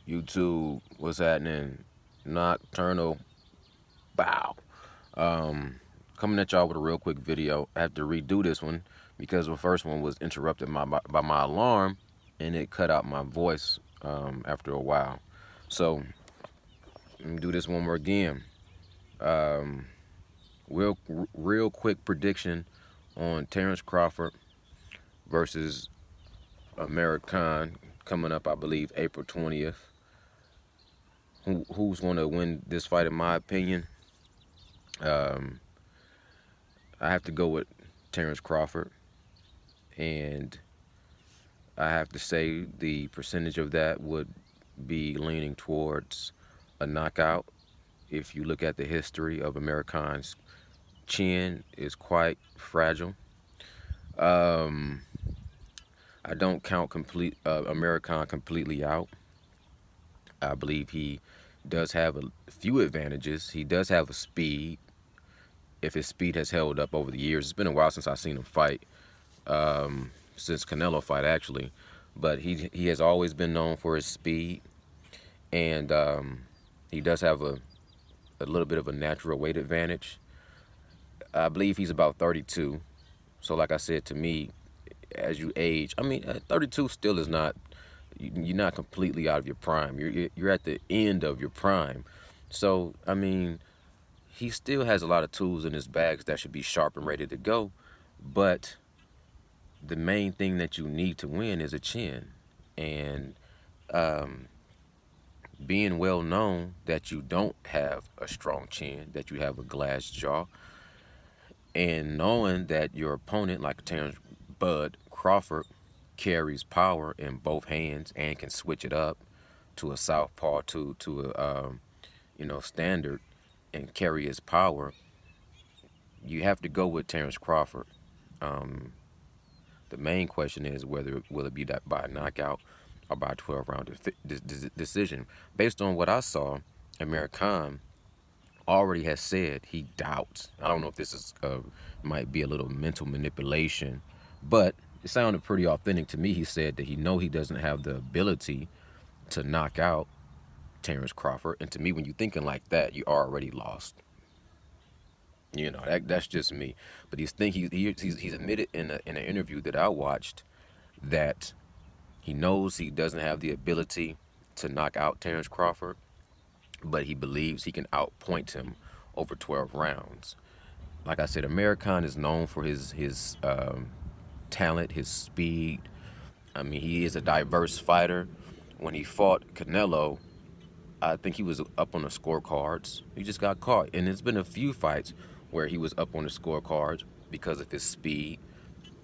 YouTube, what's happening? Nocturnal Bow. Um, Coming at y'all with a real quick video. I have to redo this one because the first one was interrupted by my alarm and it cut out my voice after a while. So, let me do this one more again. Um, real quick prediction on Terrance Crawford versus Amir coming up, I believe, April 20th. Who's going to win this fight, in my opinion? Um, I have to go with Terrance Crawford, and I have to say the percentage of that would be leaning towards a knockout. If you look at the history of Amir Khan's chin, is quite fragile. Um, I don't count Amir Khan completely out. I believe he does have a few advantages. He does have a speed. If his speed has held up over the years, it's been a while since I've seen him fight, since Canelo fight actually, but he has always been known for his speed, and he does have a little bit of a natural weight advantage. I believe he's about 32, so like I said, to me, as you age, I mean, 32 still is not, you're not completely out of your prime. You're at the end of your prime, so I mean, he still has a lot of tools in his bags that should be sharp and ready to go, but the main thing that you need to win is a chin. And being well known that you don't have a strong chin, that you have a glass jaw, and knowing that your opponent, like Terrance Bud Crawford, carries power in both hands and can switch it up to a southpaw, to a standard, and carry his power, you have to go with Terrance Crawford. The main question is whether will it be that by a knockout or by a 12-round decision. Based on what I saw, Amir Khan already has said he doubts. I don't know if this is might be a little mental manipulation, but it sounded pretty authentic to me. He said that he doesn't have the ability to knock out Terrance Crawford, and to me, when you're thinking like that, you already lost. That's just me. But he's admitted in an interview that I watched that he knows he doesn't have the ability to knock out Terrance Crawford, but he believes he can outpoint him over 12 rounds. Like I said, Amir Khan is known for his talent, his speed. I mean, he is a diverse fighter. When he fought Canelo, I think he was up on the scorecards. He just got caught. And there's been a few fights where he was up on the scorecards because of his speed,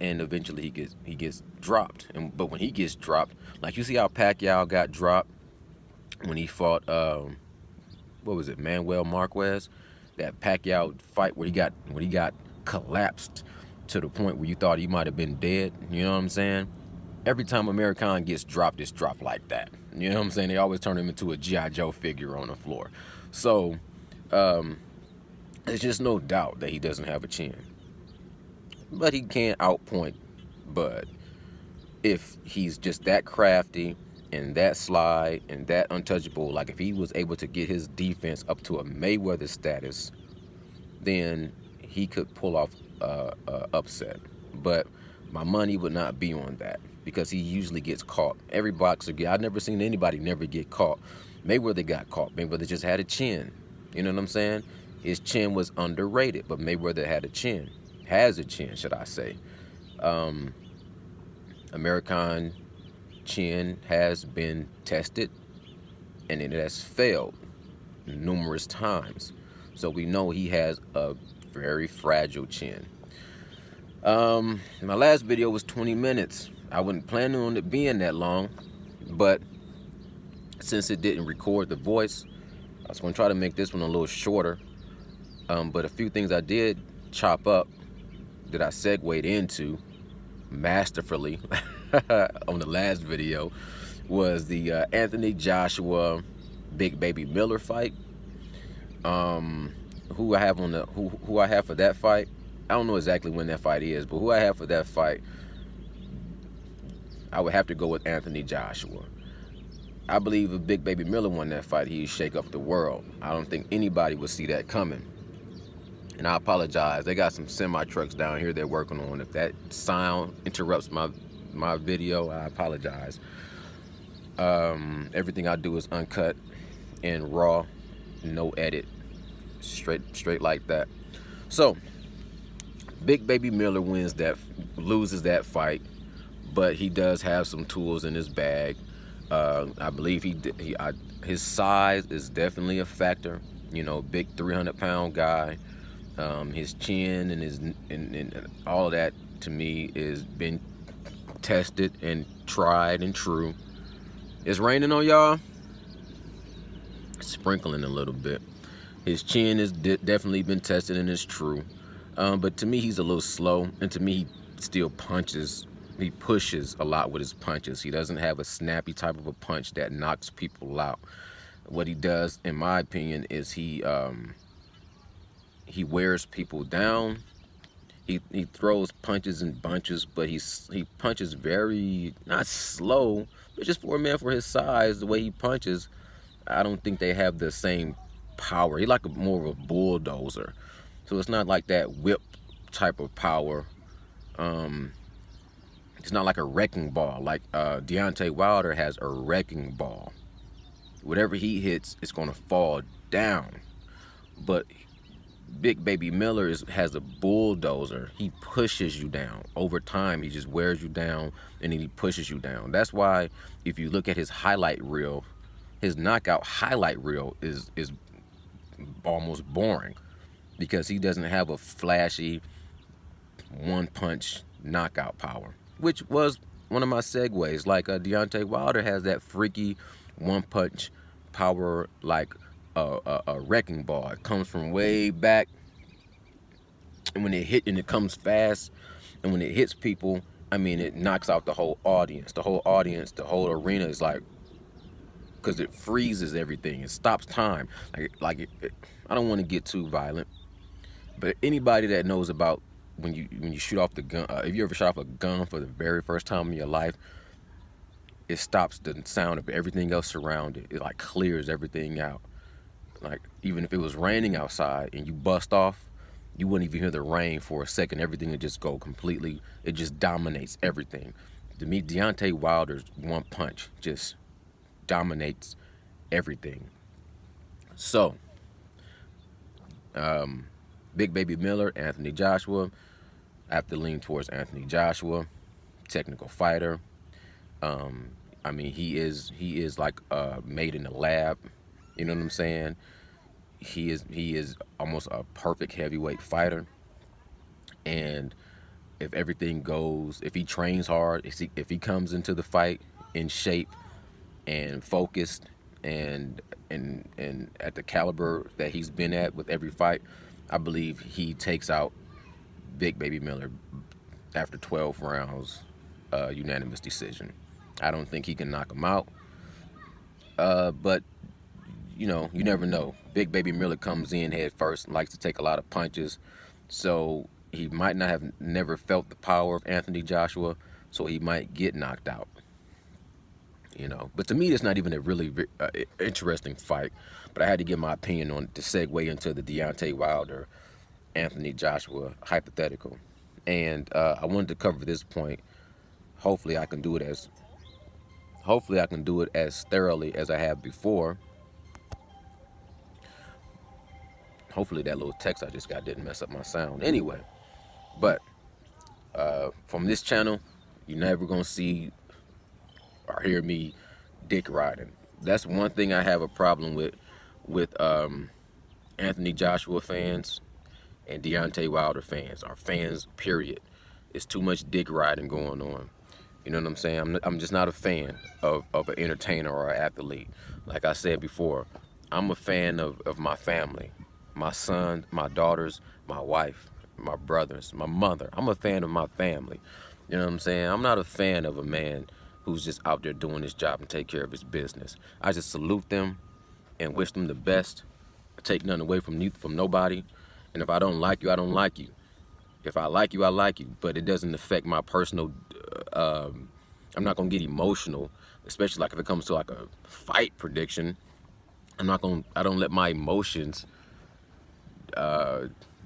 and eventually he gets dropped. But when he gets dropped, like you see how Pacquiao got dropped when he fought what was it, Manuel Marquez? That Pacquiao fight where he got collapsed to the point where you thought he might have been dead. You know what I'm saying? Every time Amir Khan gets dropped, it's dropped like that. You know what I'm saying? They always turn him into a G.I. Joe figure on the floor. So, there's just no doubt that he doesn't have a chin. But he can outpoint Bud if he's just that crafty and that sly and that untouchable. Like if he was able to get his defense up to a Mayweather status, then he could pull off a upset. But my money would not be on that because he usually gets caught. Every boxer, I've never seen anybody never get caught. Mayweather got caught. Mayweather just had a chin. You know what I'm saying? His chin was underrated, but Mayweather had a chin. Has a chin, should I say. Amir Khan chin has been tested, and it has failed numerous times. So we know he has a very fragile chin. My last video was 20 minutes. I wasn't planning on it being that long, but since it didn't record the voice, I was going to try to make this one a little shorter. But a few things I did chop up that I segued into masterfully on the last video was the Anthony Joshua Big Baby Miller fight. Who I have for that fight, I don't know exactly when that fight is, but who I have for that fight, I would have to go with Anthony Joshua. I believe if Big Baby Miller won that fight, he'd shake up the world. I don't think anybody would see that coming. And I apologize. They got some semi trucks down here they're working on. If that sound interrupts my video, I apologize. Everything I do is uncut and raw, no edit, straight like that. So Big Baby Miller loses that fight, but he does have some tools in his bag. I believe his size is definitely a factor. You know, big 300-pound guy. His chin and all of that to me is been tested and tried and true. It's raining on y'all. Sprinkling a little bit. His chin is definitely been tested and it's true. But to me, he's a little slow, and to me, he still punches. He pushes a lot with his punches. He doesn't have a snappy type of a punch that knocks people out. What he does, in my opinion, is he wears people down. He throws punches in bunches, but he punches very, not slow, but just for a man for his size, the way he punches, I don't think they have the same power. He's like more of a bulldozer. So it's not like that whip type of power. It's not like a wrecking ball. Like Deontay Wilder has a wrecking ball. Whatever he hits, it's going to fall down. But Big Baby Miller has a bulldozer. He pushes you down. Over time, he just wears you down, and then he pushes you down. That's why if you look at his highlight reel, his knockout highlight reel is almost boring, because he doesn't have a flashy one-punch knockout power, which was one of my segues. Like Deontay Wilder has that freaky one-punch power, like a wrecking ball. It comes from way back, and when it comes fast, and when it hits people, I mean, it knocks out the whole audience. The whole arena is like, because it freezes everything. It stops time. I don't want to get too violent, but anybody that knows about when you shoot off the gun, if you ever shot off a gun for the very first time in your life, it stops the sound of everything else around it. It like clears everything out. Like, even if it was raining outside and you bust off, you wouldn't even hear the rain for a second. Everything would just go completely, it just dominates everything. To me, Deontay Wilder's one punch just dominates everything. So, Big Baby Miller, Anthony Joshua. I have to lean towards Anthony Joshua. Technical fighter. I mean, he is like made in the lab. You know what I'm saying? He is almost a perfect heavyweight fighter. And if everything goes, if he trains hard, if he comes into the fight in shape and focused and at the caliber that he's been at with every fight, I believe he takes out Big Baby Miller after 12 rounds, unanimous decision. I don't think he can knock him out. But you know, you never know. Big Baby Miller comes in head first and likes to take a lot of punches. So he might not have never felt the power of Anthony Joshua, so he might get knocked out. You know, but to me, it's not even a really interesting fight. But I had to give my opinion on it to segue into the Deontay Wilder, Anthony Joshua hypothetical. And I wanted to cover this point. Hopefully I can do it as thoroughly as I have before. Hopefully that little text I just got didn't mess up my sound. Anyway, but from this channel, you're never gonna see or hear me dick riding. That's one thing I have a problem with Anthony Joshua fans and Deontay Wilder fans, or fans period. It's too much dick riding going on. You know what I'm saying? I'm just not a fan of an entertainer or an athlete. Like I said before, I'm a fan of my family. My son, my daughters, my wife, my brothers, my mother. I'm a fan of my family. You know what I'm saying? I'm not a fan of a man who's just out there doing his job and take care of his business. I just salute them and wish them the best. I take nothing away from nobody. And if I don't like you, I don't like you. If I like you, I like you. But it doesn't affect my personal I'm not gonna get emotional, especially like if it comes to like a fight prediction. I don't let my emotions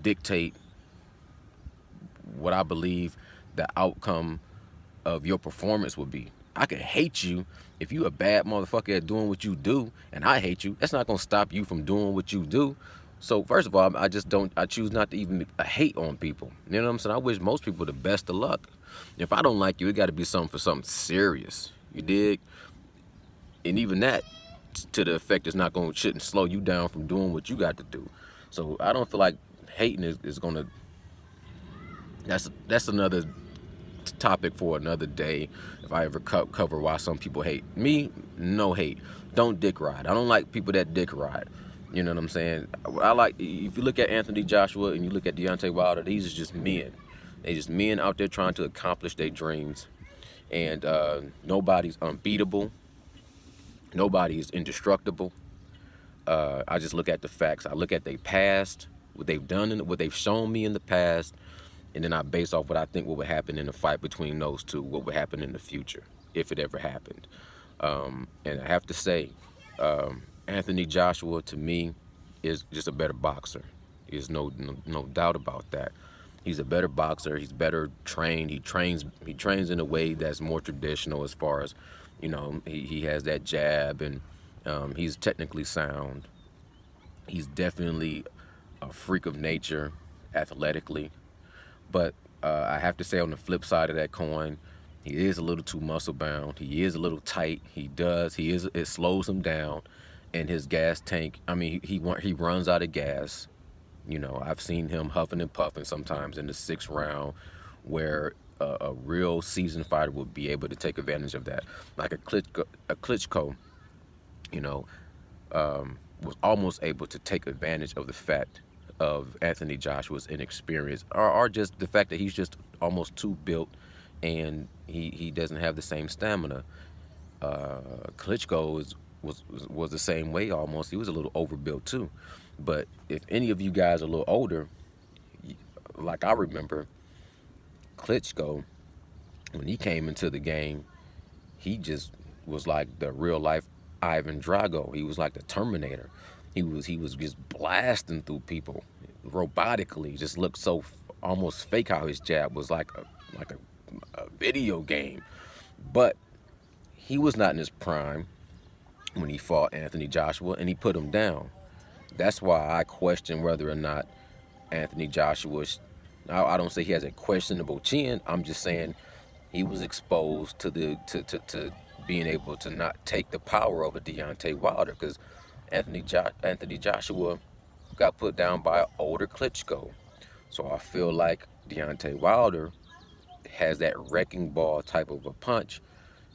dictate what I believe the outcome of your performance would be. I could hate you if you a bad motherfucker at doing what you do, and I hate you. That's not gonna stop you from doing what you do. So first of all, I just don't. I choose not to even hate on people. You know what I'm saying? I wish most people the best of luck. If I don't like you, it got to be something for something serious. You dig? And even that, to the effect, is not going shouldn't slow you down from doing what you got to do. So I don't feel like hating is gonna. That's another topic for another day. If I ever cover why some people hate me, no hate. Don't dick ride. I don't like people that dick ride. You know what I'm saying? I like, if you look at Anthony Joshua and you look at Deontay Wilder, these are just men. They just men out there trying to accomplish their dreams. And nobody's unbeatable. Nobody is indestructible. I just look at the facts. I look at their past, what they've done, and what they've shown me in the past, and then I base off what I think what would happen in a fight between those two, what would happen in the future, if it ever happened. And I have to say, Anthony Joshua, to me, is just a better boxer. There's no doubt about that. He's a better boxer. He's better trained. He trains in a way that's more traditional as far as, he has that jab, and he's technically sound. He's definitely a freak of nature athletically. But I have to say, on the flip side of that coin, he is a little too muscle bound. He is a little tight. It slows him down. And his gas tank, I mean, he runs out of gas. I've seen him huffing and puffing sometimes in the 6th round, where a real seasoned fighter would be able to take advantage of that. Like a Klitschko, was almost able to take advantage of the fact of Anthony Joshua's inexperience, or just the fact that he's just almost too built, and he doesn't have the same stamina. Klitschko was the same way almost. He was a little overbuilt too. But if any of you guys are a little older, like I remember, Klitschko, when he came into the game, he just was like the real life Ivan Drago. He was like the Terminator. He was just blasting through people robotically. Just looked so almost fake how his jab was like a video game. But he was not in his prime when he fought Anthony Joshua, and he put him down. That's why I question whether or not Anthony Joshua's, I don't say he has a questionable chin. I'm just saying he was exposed to to being able to not take the power over Deontay Wilder, because Anthony Joshua got put down by an older Klitschko. So I feel like Deontay Wilder has that wrecking ball type of a punch,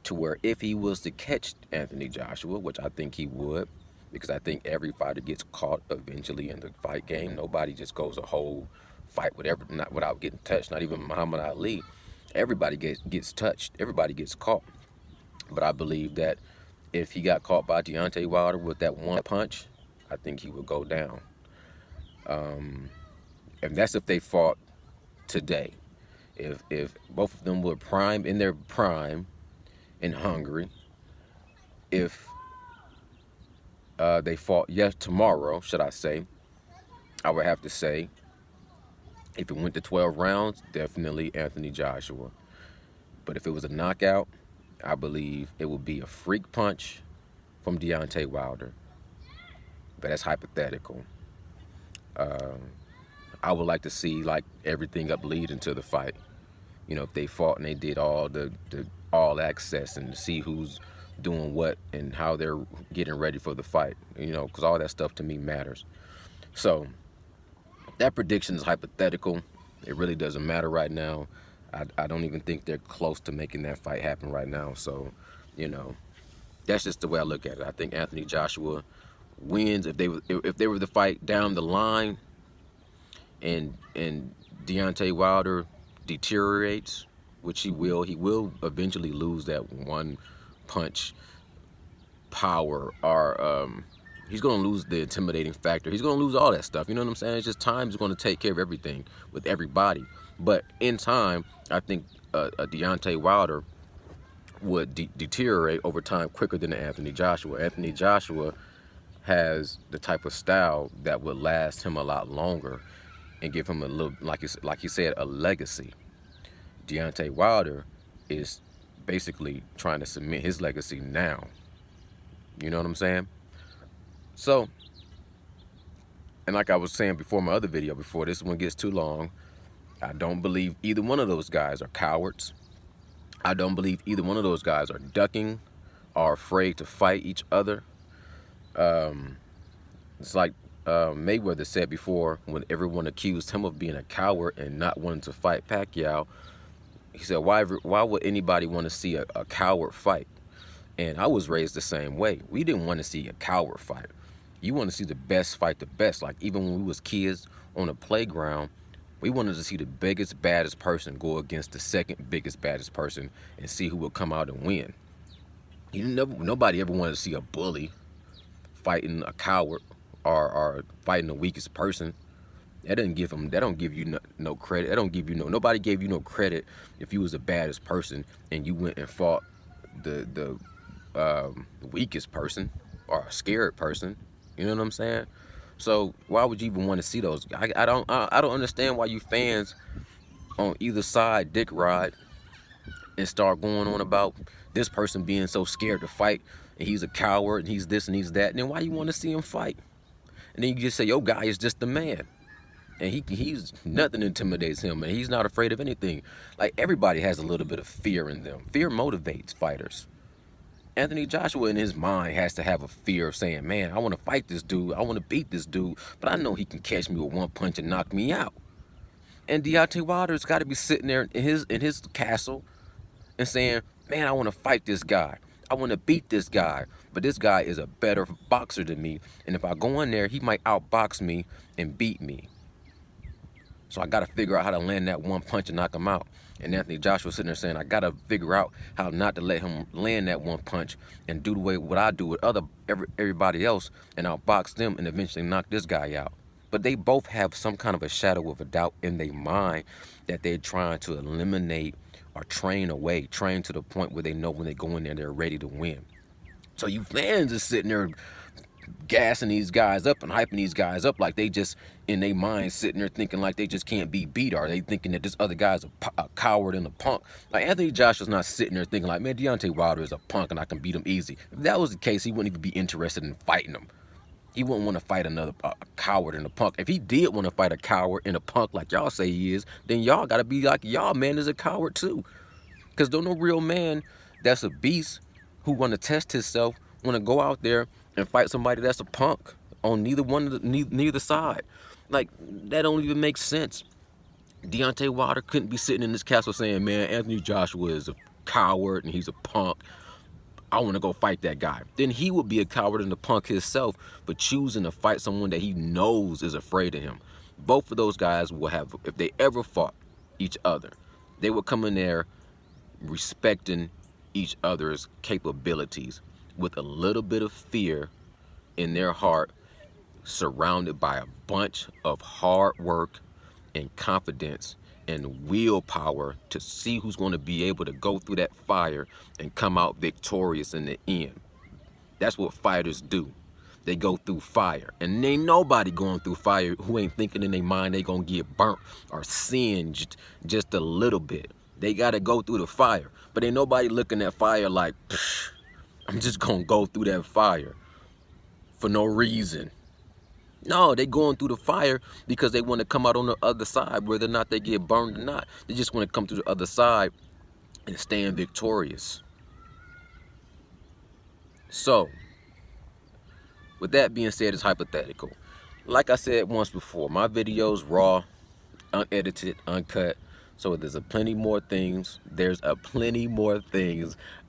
to where if he was to catch Anthony Joshua, which I think he would, because I think every fighter gets caught eventually in the fight game. Nobody just goes a whole fight without getting touched. Not even Muhammad Ali. Everybody gets touched. Everybody gets caught. But I believe that if he got caught by Deontay Wilder with that one punch, I think he would go down. And that's if they fought today. If both of them were in their prime in Hungary, if they fought tomorrow, should I say, I would have to say, if it went to 12 rounds, definitely Anthony Joshua. But if it was a knockout, I believe it would be a freak punch from Deontay Wilder. But that's hypothetical. I would like to see like everything up leading to the fight. If they fought and they did all the all access, and see who's doing what and how they're getting ready for the fight, because all that stuff to me matters. So that prediction is hypothetical. It really doesn't matter right now. I don't even think they're close to making that fight happen right now. So, that's just the way I look at it. I think Anthony Joshua wins. If they were to fight down the line, and Deontay Wilder deteriorates, which he will eventually lose that one punch power, or he's going to lose the intimidating factor. He's going to lose all that stuff. You know what I'm saying? It's just time is going to take care of everything with everybody. But in time, I think a Deontay Wilder would deteriorate over time quicker than Anthony Joshua. Anthony Joshua has the type of style that would last him a lot longer and give him a little, like you said, a legacy. Deontay Wilder is basically trying to cement his legacy now. You know what I'm saying? So, and like I was saying before, my other video, before this one gets too long, I don't believe either one of those guys are cowards. I don't believe either one of those guys are ducking or afraid to fight each other. It's like Mayweather said before, when everyone accused him of being a coward and not wanting to fight Pacquiao. He said, why would anybody want to see a coward fight? And I was raised the same way. We didn't want to see a coward fight. You want to see the best fight the best. Like, even when we was kids on the playground, we wanted to see the biggest, baddest person go against the second biggest, baddest person and see who would come out and win. Nobody ever wanted to see a bully fighting a coward or fighting the weakest person. That don't give you no credit. That don't give you nobody gave you no credit if you was the baddest person and you went and fought the weakest person or a scared person. You know what I'm saying? So why would you even want to see those? I don't understand why you fans on either side dick ride and start going on about this person being so scared to fight and he's a coward and he's this and he's that. And then why you want to see him fight? And then you just say, your guy is just the man. And he's nothing intimidates him, and he's not afraid of anything. Like, everybody has a little bit of fear in them. Fear motivates fighters. Anthony Joshua in his mind has to have a fear of saying, man, I want to fight this dude. I want to beat this dude, but I know he can catch me with one punch and knock me out. And Deontay Wilder's got to be sitting there in his castle and saying, man, I want to fight this guy. I want to beat this guy, but this guy is a better boxer than me. And if I go in there, he might outbox me and beat me. So I got to figure out how to land that one punch and knock him out. And Anthony Joshua sitting there saying, I got to figure out how not to let him land that one punch and do the way what I do with everybody else and outbox them and eventually knock this guy out. But they both have some kind of a shadow of a doubt in their mind that they're trying to eliminate or train away, train to the point where they know when they go in there, they're ready to win. So you fans are sitting there gassing these guys up and hyping these guys up like they just, in their mind, sitting there thinking like they just can't be beat. Or they thinking that this other guy's a coward and a punk. Like, Anthony Joshua's not sitting there thinking like, man, Deontay Wilder is a punk and I can beat him easy. If that was the case, he wouldn't even be interested in fighting him. He wouldn't want to fight another coward and a punk. If he did want to fight a coward and a punk like y'all say he is, then y'all got to be like, y'all man is a coward too. Because don't no real man that's a beast who want to test himself want to go out there and fight somebody that's a punk on neither side. Like, that don't even make sense. Deontay Wilder couldn't be sitting in this castle saying, man, Anthony Joshua is a coward and he's a punk. I want to go fight that guy. Then he would be a coward and a punk himself, but choosing to fight someone that he knows is afraid of him. Both of those guys will have, if they ever fought each other, they would come in there respecting each other's capabilities with a little bit of fear in their heart, surrounded by a bunch of hard work and confidence and willpower to see who's going to be able to go through that fire and come out victorious in the end. That's what fighters do. They go through fire. And ain't nobody going through fire who ain't thinking in their mind they going to get burnt or singed just a little bit. They got to go through the fire. But ain't nobody looking at fire like, I'm just going to go through that fire for no reason. No, they going through the fire because they want to come out on the other side, whether or not they get burned or not. They just want to come through the other side and stand victorious. So, with that being said, it's hypothetical. Like I said once before, my videos raw, unedited, uncut. So there's plenty more things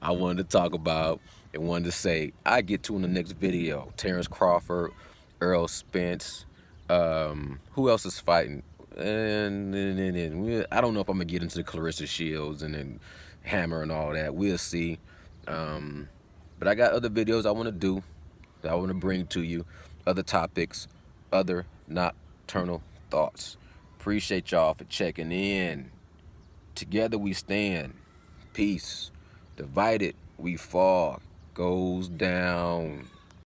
I wanted to talk about and wanted to say. I get to in the next video. Terrance Crawford, Earl Spence, who else is fighting? And I don't know if I'm gonna get into the Clarissa Shields and then Hammer and all that. We'll see. But I got other videos I want to do, that I want to bring to you, other topics, other nocturnal thoughts. Appreciate y'all for checking in. Together we stand. Peace. Divided, we fall. Goes down.